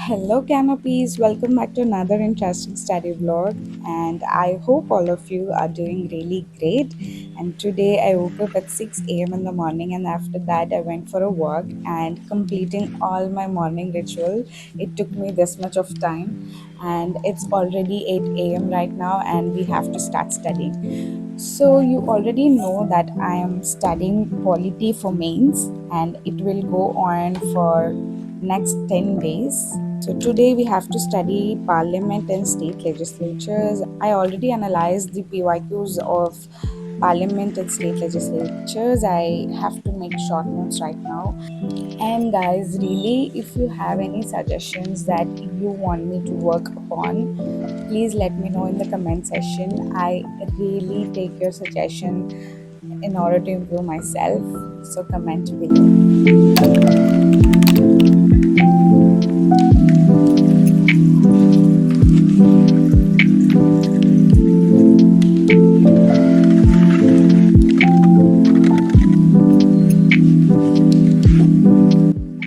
Hello, Canopies. Welcome back to another interesting study vlog. And I hope all of you are doing really great. And today I woke up at 6 a.m. in the morning, and after that, I went for a walk and completing all my morning ritual. It took me this much of time, and it's already 8 a.m. right now, and we have to start studying. So, you already know that I am studying Polity for mains, and it will go on for next 10 days. So today we have to study parliament and state legislatures. I already analyzed the PYQs of parliament and state legislatures. I have to make short notes right now. And guys, really, if you have any suggestions that you want me to work upon, please let me know in the comment section. I really take your suggestion in order to improve myself. So comment below.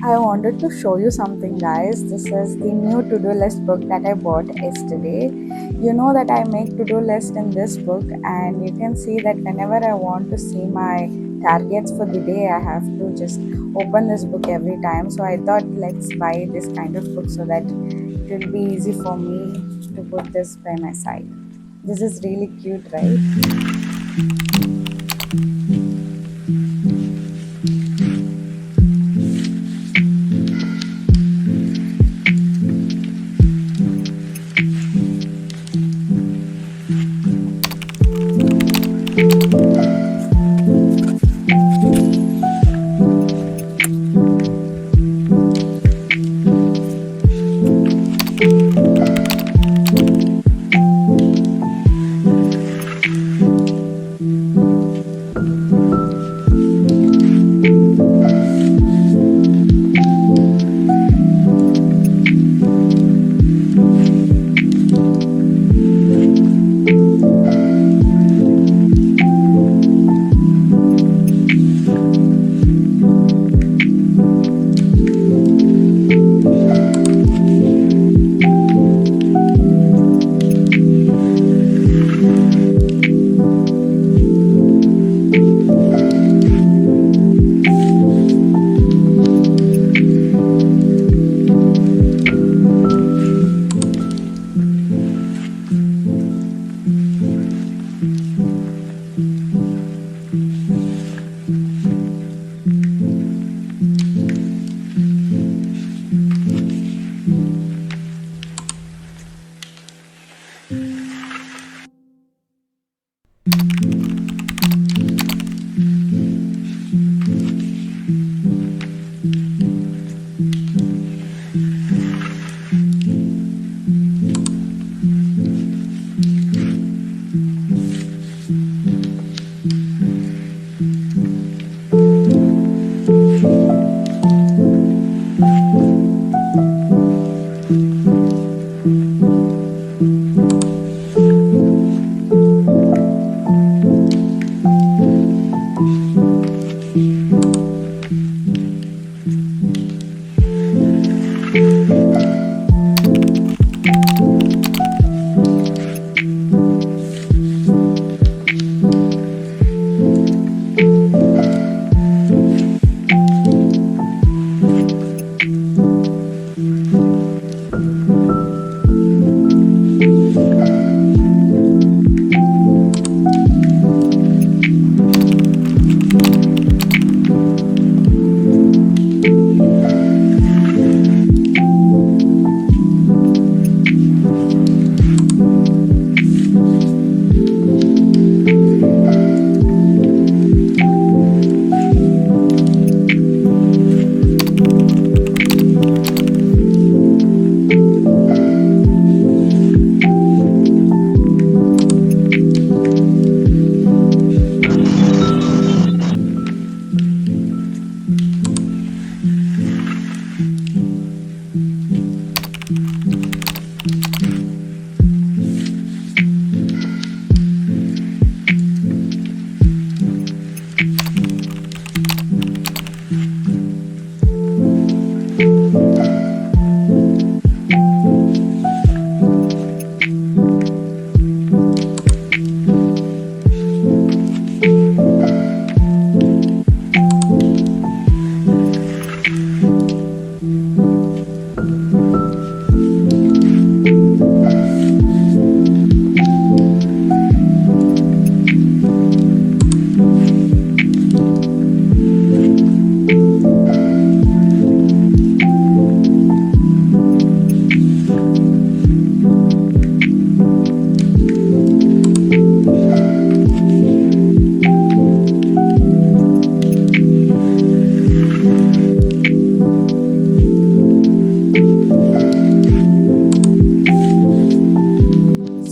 I wanted to show you something, guys. This is the new to-do list book that I bought yesterday. You know that I make to-do list in this book, and you can see that whenever I want to see my targets for the day, I have to just open this book every time. So I thought, let's buy this kind of book so that it will be easy for me to put this by my side. This is really cute, right?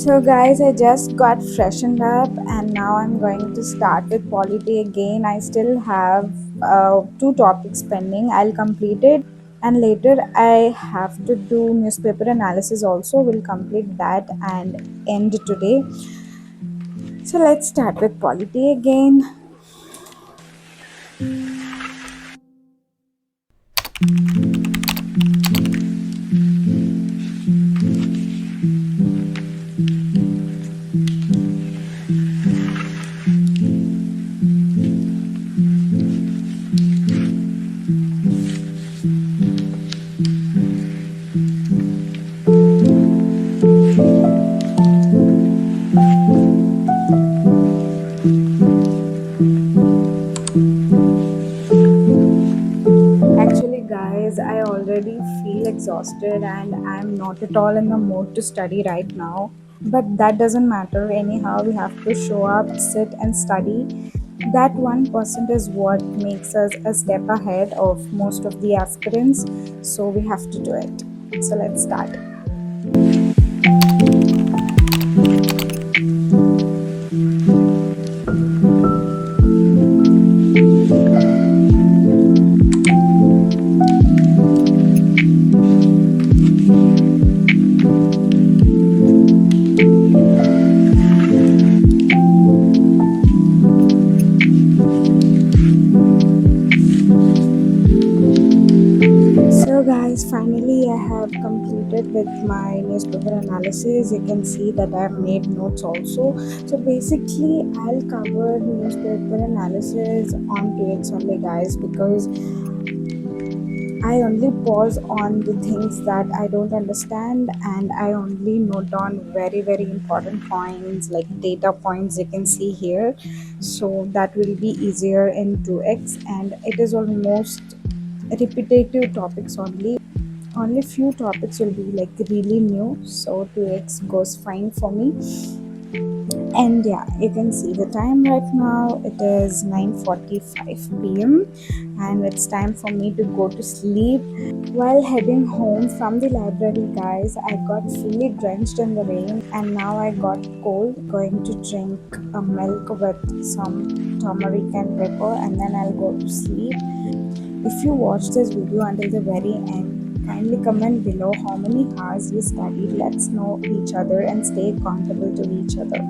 So, guys, I just got freshened up and now I'm going to start with polity again. I still have two topics pending. I'll complete it, and later I have to do newspaper analysis also. We'll complete that and end today. So, let's start with polity again. Actually, guys, I already feel exhausted and I'm not at all in the mood to study right now. But that doesn't matter. Anyhow, we have to show up, sit, and study. That 1% is what makes us a step ahead of most of the aspirants. So we have to do it. So let's start. So guys, finally I have completed with my newspaper analysis. You can see that I have made notes also. So basically I'll cover newspaper analysis on 2x only, guys, because I only pause on the things that I don't understand and I only note down very important points like data points you can see here. So that will be easier in 2x, and it is almost repetitive topics only. Only few topics will be like really new, so 2x goes fine for me. And yeah, you can see the time right now. It is 9:45 p.m. and it's time for me to go to sleep. While heading home from the library, guys, I got fully drenched in the rain and now I got cold. Going to drink a milk with some turmeric and pepper and then I'll go to sleep. If you watch this video until the very end, kindly comment below how many hours you studied. Let's know each other and stay accountable to each other.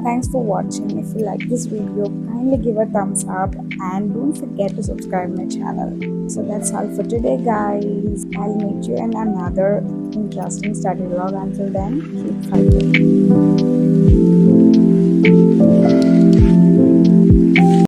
Thanks for watching. If you like this video, kindly give a thumbs up and don't forget to subscribe my channel. So that's all for today, guys. I'll meet you in another interesting study vlog. Until then, keep fighting.